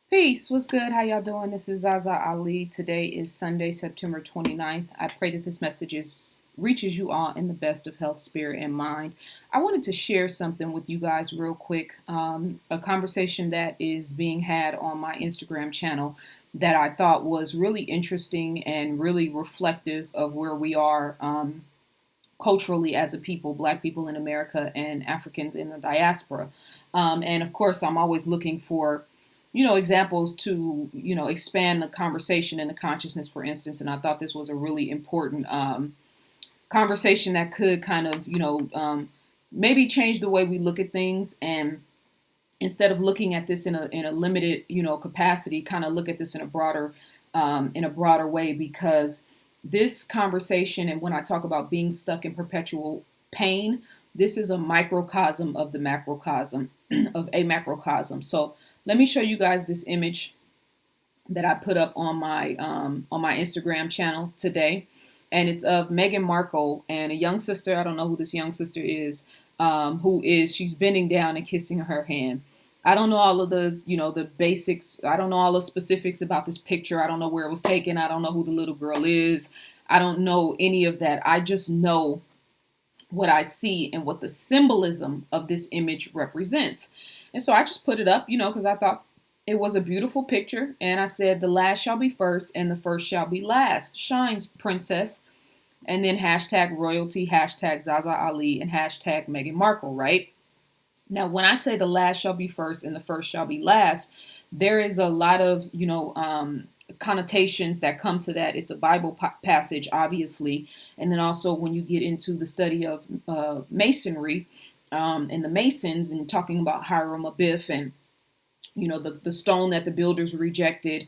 Peace. What's good? How y'all doing? This is ZaZaAli. Today is Sunday, September 29th. I pray that this message reaches you all in the best of health, spirit, and mind. I wanted to share something with you guys real quick. A conversation that is being had on my Instagram channel that I thought was really interesting and really reflective of where we are culturally as a people, Black people in America and Africans in the diaspora. And of course, I'm always looking for examples to, expand the conversation and the consciousness, for instance. And I thought this was a really important conversation that could kind of, maybe change the way we look at things. And instead of looking at this in a limited, capacity, kind of look at this in a broader way, because this conversation, and when I talk about being stuck in perpetual pain, this is a microcosm of the macrocosm of a macrocosm. So let me show you guys this image that I put up on my Instagram channel today, and it's of Meghan Markle and a young sister. I don't know who this young sister is. She's bending down and kissing her hand. I don't know all of the basics. I don't know all the specifics about this picture. I don't know where it was taken. I don't know who the little girl is. I don't know any of that. I just know what I see and what the symbolism of this image represents. And so I just put it up, because I thought it was a beautiful picture. And I said, the last shall be first and the first shall be last. Shines, princess. And then hashtag royalty, hashtag ZaZaAli, and hashtag Meghan Markle, right? Now, when I say the last shall be first and the first shall be last, there is a lot of, connotations that come to that. It's a Bible passage, obviously. And then also when you get into the study of masonry and the Masons and talking about Hiram Abiff and the stone that the builders rejected,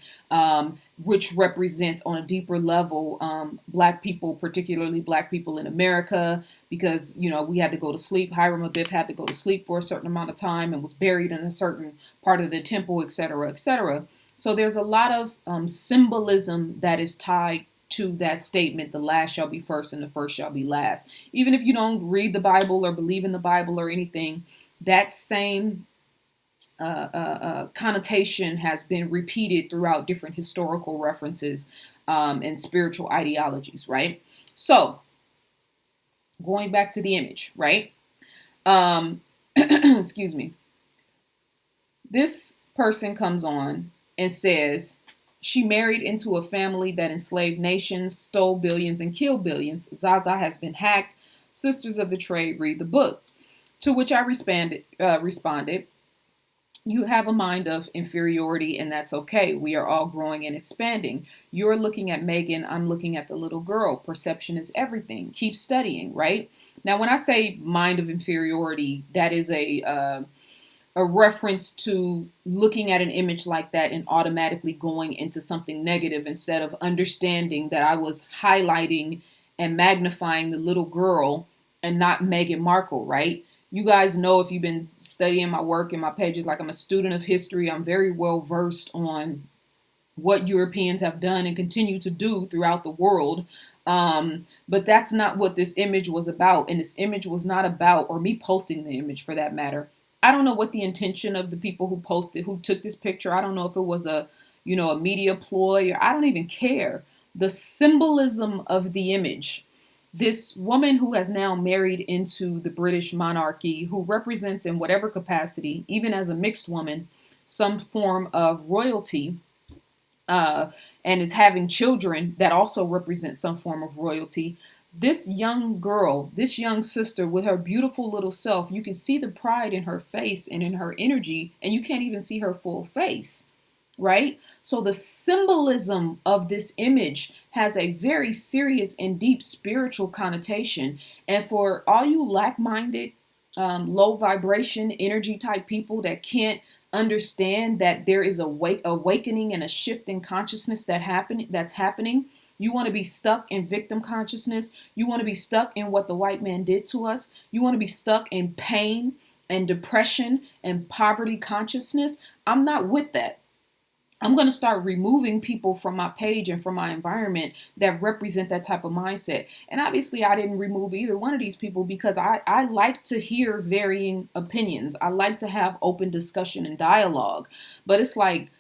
which represents on a deeper level Black people, particularly Black people in America, because we had to go to sleep. Hiram Abiff had to go to sleep for a certain amount of time and was buried in a certain part of the temple, etc., etc. So there's a lot of symbolism that is tied to that statement, the last shall be first and the first shall be last. Even if you don't read the Bible or believe in the Bible or anything, that same connotation has been repeated throughout different historical references and spiritual ideologies, right? So, going back to the image, right? Excuse me. This person comes on and says she married into a family that enslaved nations, stole billions, and killed billions. ZaZa has been hacked. Sisters of the Trade, read the book. To which I responded, you have a mind of inferiority, and that's okay. We are all growing and expanding. You're looking at Meghan. I'm looking at the little girl. Perception is everything. Keep studying, right? Now, when I say mind of inferiority, that is a reference to looking at an image like that and automatically going into something negative instead of understanding that I was highlighting and magnifying the little girl and not Meghan Markle, right? You guys know, if you've been studying my work and my pages, like, I'm a student of history. I'm very well versed on what Europeans have done and continue to do throughout the world. But that's not what this image was about. And this image was not about, or me posting the image for that matter. I don't know what the intention of the people who took this picture. I don't know if it was a media ploy, or I don't even care. The symbolism of the image. This woman who has now married into the British monarchy, who represents in whatever capacity, even as a mixed woman, some form of royalty, and is having children that also represent some form of royalty. This young girl, this young sister with her beautiful little self, you can see the pride in her face and in her energy, and you can't even see her full face. Right? So the symbolism of this image has a very serious and deep spiritual connotation. And for all you lack-minded, low vibration energy type people that can't understand that there is a awakening and a shift in consciousness that's happening, you want to be stuck in victim consciousness. You want to be stuck in what the white man did to us. You want to be stuck in pain and depression and poverty consciousness. I'm not with that. I'm going to start removing people from my page and from my environment that represent that type of mindset. And obviously, I didn't remove either one of these people because I like to hear varying opinions. I like to have open discussion and dialogue. But it's like,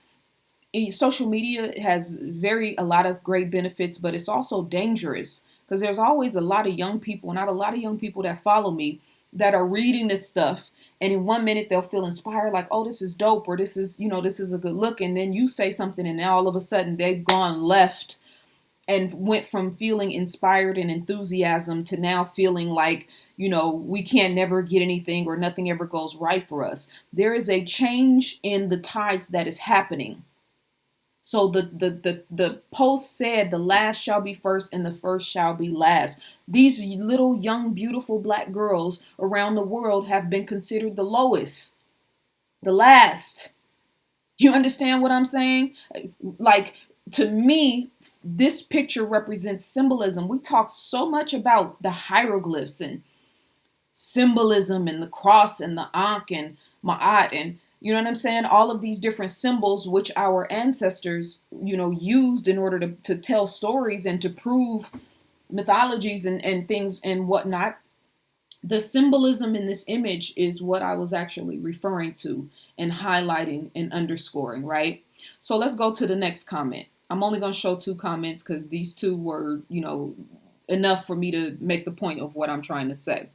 Social media has a lot of great benefits, but it's also dangerous because there's always a lot of young people, and I have a lot of young people that follow me that are reading this stuff. And in 1 minute they'll feel inspired, like, oh, this is dope, or this is, this is a good look. And then you say something, and now all of a sudden they've gone left and went from feeling inspired and enthusiasm to now feeling like, we can't never get anything or nothing ever goes right for us. There is a change in the tides that is happening. So the post said, the last shall be first and the first shall be last. These little young beautiful black girls around the world have been considered the lowest, the last. You understand what I'm saying? Like, to me, this picture represents symbolism. We talk so much about the hieroglyphs and symbolism and the cross and the Ankh and Ma'at, and you know what I'm saying? All of these different symbols which our ancestors, used in order to tell stories and to prove mythologies and things and whatnot. The symbolism in this image is what I was actually referring to and highlighting and underscoring, right? So let's go to the next comment. I'm only going to show 2 comments because these 2 were, enough for me to make the point of what I'm trying to say.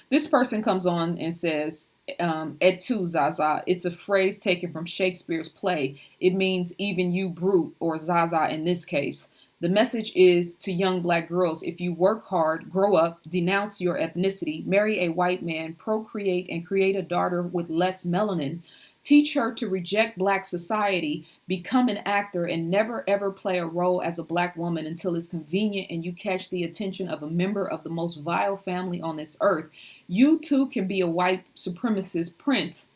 This person comes on and says, et tu, ZaZa. It's a phrase taken from Shakespeare's play. It means even you brute, or ZaZa in this case. The message is to young black girls: if you work hard, grow up, denounce your ethnicity, marry a white man, procreate, and create a daughter with less melanin, teach her to reject black society, become an actor, and never ever play a role as a black woman until it's convenient and you catch the attention of a member of the most vile family on this earth, you too can be a white supremacist prince.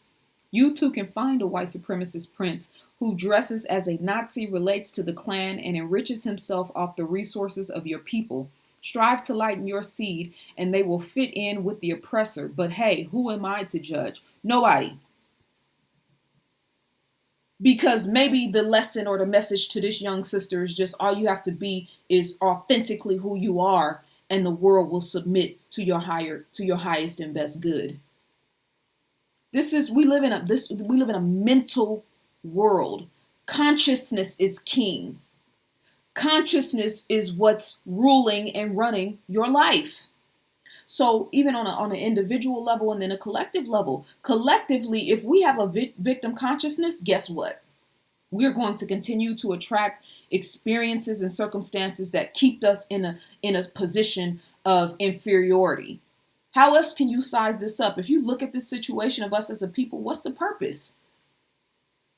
You too can find a white supremacist prince who dresses as a Nazi, relates to the Klan, and enriches himself off the resources of your people. Strive to lighten your seed, and they will fit in with the oppressor. But hey, who am I to judge? Nobody. Because maybe the lesson or the message to this young sister is just all you have to be is authentically who you are, and the world will submit to your highest and best good. We live in a mental world. Consciousness is king. Consciousness is what's ruling and running your life. So even on an individual level and then a collective level, collectively, if we have a victim consciousness, guess what? We're going to continue to attract experiences and circumstances that keep us in a position of inferiority. How else can you size this up? If you look at this situation of us as a people, what's the purpose?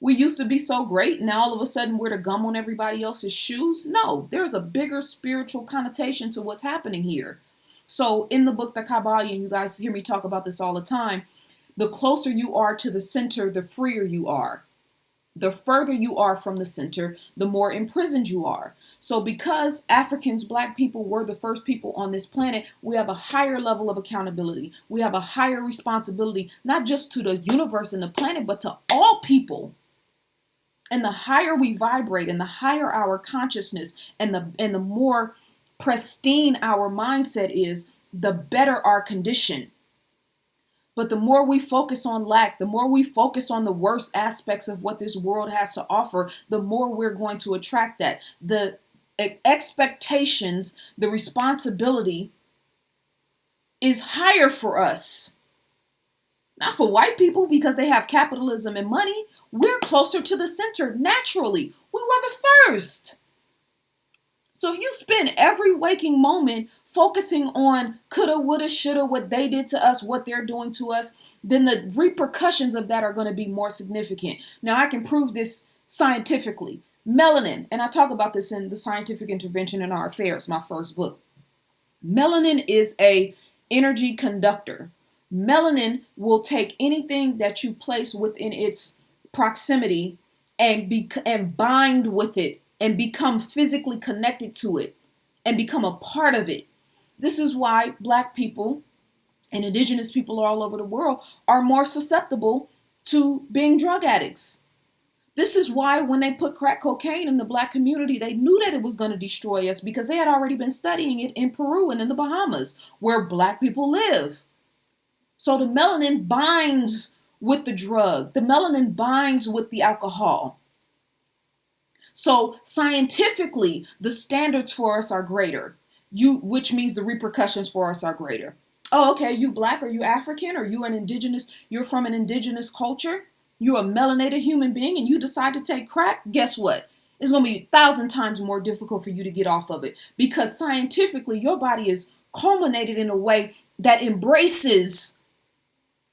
We used to be so great, and now all of a sudden we're the gum on everybody else's shoes? No, there's a bigger spiritual connotation to what's happening here. So in the book, The Kabbalion, and you guys hear me talk about this all the time, the closer you are to the center, the freer you are. The further you are from the center, the more imprisoned you are. So because Africans, black people, were the first people on this planet, we have a higher level of accountability. We have a higher responsibility, not just to the universe and the planet, but to all people. And the higher we vibrate and the higher our consciousness and the more pristine our mindset is, the better our condition. But the more we focus on lack, the more we focus on the worst aspects of what this world has to offer, the more we're going to attract that. The expectations, the responsibility is higher for us. Not for white people because they have capitalism and money. We're closer to the center naturally. We were the first. So if you spend every waking moment focusing on coulda, woulda, shoulda, what they did to us, what they're doing to us, then the repercussions of that are going to be more significant. Now, I can prove this scientifically. Melanin, and I talk about this in The Scientific Intervention in Our Affairs, my first book. Melanin is a energy conductor. Melanin will take anything that you place within its proximity and bind with it and become physically connected to it and become a part of it. This is why black people and indigenous people all over the world are more susceptible to being drug addicts. This is why when they put crack cocaine in the black community, they knew that it was going to destroy us because they had already been studying it in Peru and in the Bahamas, where black people live. So the melanin binds with the drug. The melanin binds with the alcohol. So scientifically, the standards for us are greater. Which means the repercussions for us are greater. Oh, okay, you black, or you African, or you're from an indigenous culture, you're a melanated human being, and you decide to take crack, guess what? It's going to be 1,000 times more difficult for you to get off of it, because scientifically, your body is culminated in a way that embraces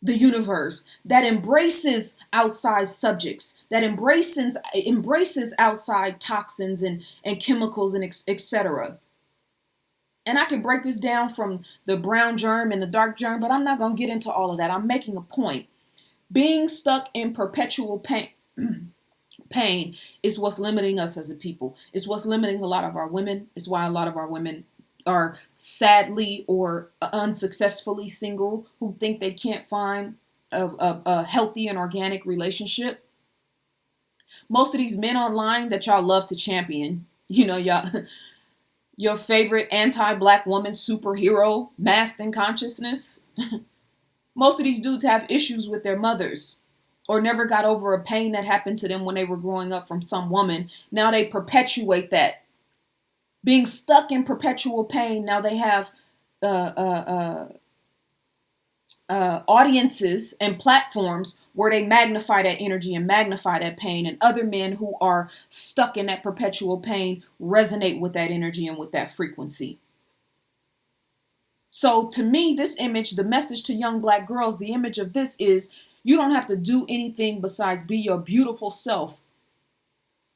the universe, that embraces outside subjects, that embraces outside toxins and chemicals and etc. And I can break this down from the brown germ and the dark germ, but I'm not going to get into all of that. I'm making a point. Being stuck in perpetual pain is what's limiting us as a people. It's what's limiting a lot of our women. It's why a lot of our women are sadly or unsuccessfully single, who think they can't find a healthy and organic relationship. Most of these men online that y'all love to champion, y'all, your favorite anti-black woman superhero masked in consciousness. Most of these dudes have issues with their mothers, or never got over a pain that happened to them when they were growing up from some woman. Now they perpetuate that. Being stuck in perpetual pain, now they have audiences and platforms where they magnify that energy and magnify that pain, and other men who are stuck in that perpetual pain resonate with that energy and with that frequency. So to me, this image, the message to young black girls, the image of this is, you don't have to do anything besides be your beautiful self,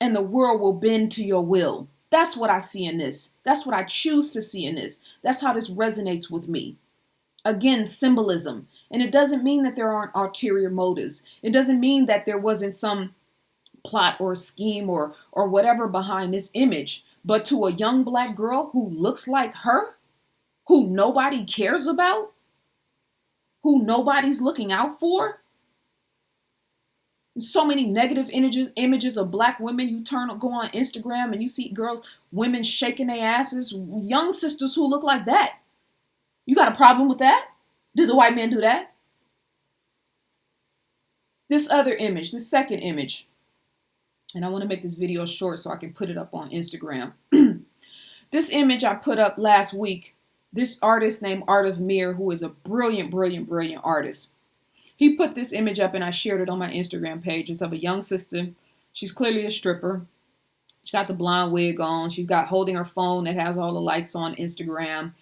and the world will bend to your will. That's what I see in this. That's what I choose to see in this. That's how this resonates with me. Again, symbolism. And it doesn't mean that there aren't ulterior motives. It doesn't mean that there wasn't some plot or scheme or whatever behind this image. But to a young black girl who looks like her, who nobody cares about, who nobody's looking out for, so many negative images of black women. You go on Instagram and you see women shaking their asses, young sisters who look like that. You got a problem with that? Did the white men do that? This other image, this second image, and I want to make this video short so I can put it up on Instagram. This image I put up last week. This artist named Art of Mir, who is a brilliant, brilliant, brilliant artist. He put this image up and I shared it on my Instagram page. It's of a young sister. She's clearly a stripper. She's got the blonde wig on. She's got holding her phone that has all the likes on Instagram.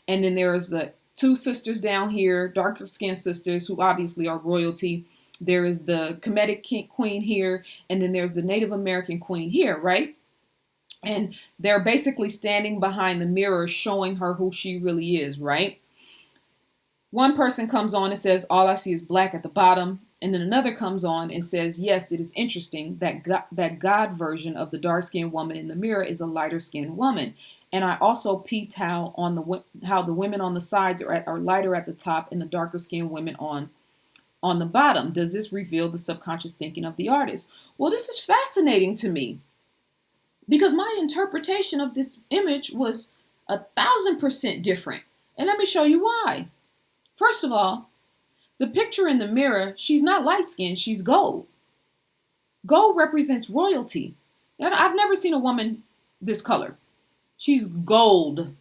And then there's the two sisters down here, darker skinned sisters who obviously are royalty. There is the Kemetic queen here, and then there's the Native American queen here, right? And they're basically standing behind the mirror showing her who she really is, right? One person comes on and says, all I see is black at the bottom. And then another comes on and says, yes, it is interesting that God version of the dark-skinned woman in the mirror is a lighter-skinned woman. And I also peeped how the women on the sides are lighter at the top and the darker-skinned women on the bottom. Does this reveal the subconscious thinking of the artist? Well, this is fascinating to me, because my interpretation of this image was 1,000% different. And let me show you why. First of all, the picture in the mirror, she's not light-skinned, she's gold. Gold represents royalty. I've never seen a woman this color. She's gold.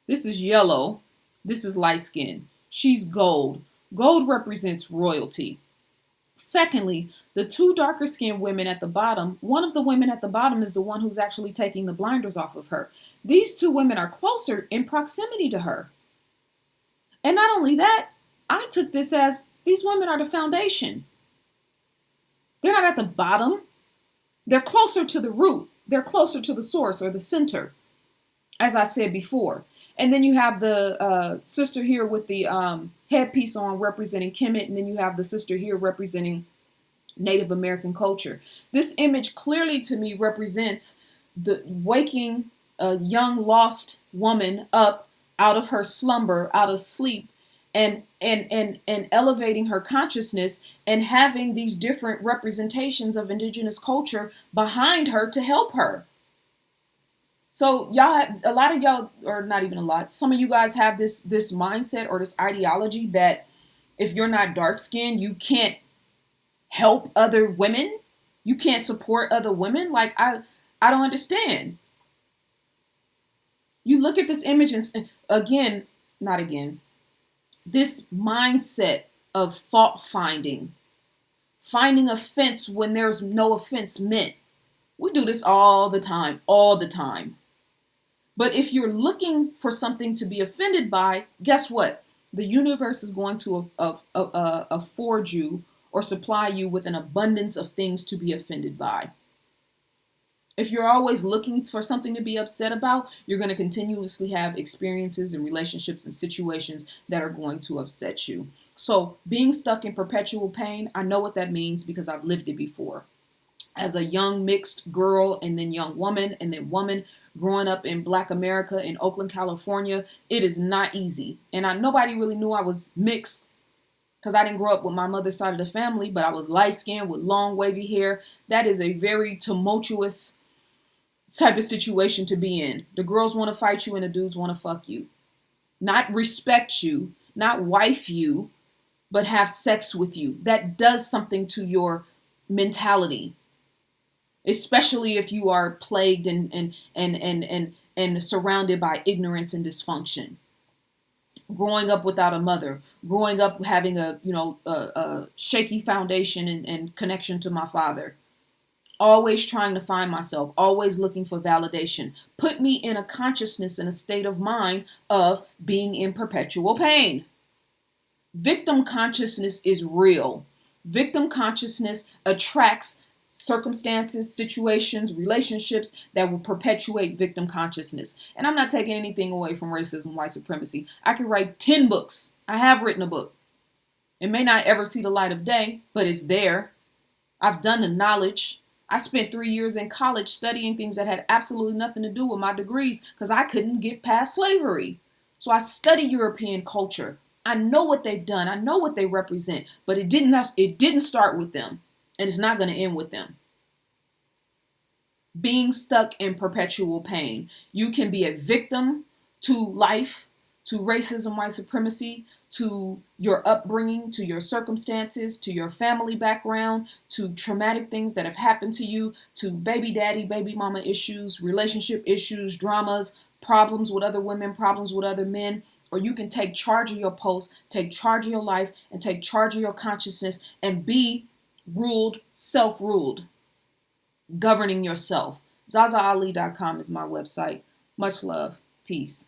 This is yellow. This is light-skinned. She's gold. Gold represents royalty. Secondly, the two darker skinned women at the bottom, one of the women at the bottom is the one who's actually taking the blinders off of her. These two women are closer in proximity to her. And not only that, I took this as these women are the foundation. They're not at the bottom. They're closer to the root. They're closer to the source or the center, as I said before. And then you have the sister here with the headpiece on representing Kemet, and then you have the sister here representing Native American culture. This image clearly to me represents the waking a young lost woman up out of her slumber, out of sleep, and elevating her consciousness and having these different representations of indigenous culture behind her to help her. So a lot of y'all, or not even a lot, some of you guys have this mindset or this ideology that if you're not dark skinned, you can't help other women. You can't support other women. Like I don't understand. You look at this image and again, not again, this mindset of fault finding, finding offense when there's no offense meant. We do this all the time, all the time. But if you're looking for something to be offended by, guess what? The universe is going to afford you or supply you with an abundance of things to be offended by. If you're always looking for something to be upset about, you're going to continuously have experiences and relationships and situations that are going to upset you. So being stuck in perpetual pain, I know what that means because I've lived it before. As a young mixed girl and then young woman and then woman growing up in Black America in Oakland, California, it is not easy. And nobody really knew I was mixed because I didn't grow up with my mother's side of the family, but I was light skinned with long wavy hair. That is a very tumultuous type of situation to be in. The girls want to fight you and the dudes want to fuck you. Not respect you, not wife you, but have sex with you. That does something to your mentality, especially if you are plagued and surrounded by ignorance and dysfunction. Growing up without a mother, growing up having a shaky foundation and connection to my father. Always trying to find myself, always looking for validation, put me in a consciousness and a state of mind of being in perpetual pain. Victim consciousness is real. Victim consciousness attracts circumstances, situations, relationships that will perpetuate victim consciousness. And I'm not taking anything away from racism, white supremacy. I can write 10 books. I have written a book. It may not ever see the light of day, but it's there. I've done the knowledge. I spent 3 years in college studying things that had absolutely nothing to do with my degrees because I couldn't get past slavery. So I study European culture. I know what they've done. I know what they represent, but it didn't start with them, and it's not going to end with them. Being stuck in perpetual pain. You can be a victim to life, to racism, white supremacy, to your upbringing, to your circumstances, to your family background, to traumatic things that have happened to you, to baby daddy, baby mama issues, relationship issues, dramas, problems with other women, problems with other men. Or you can take charge of your post, take charge of your life, and take charge of your consciousness and be ruled, self-ruled, governing yourself. ZaZaAli.com is my website. Much love. Peace.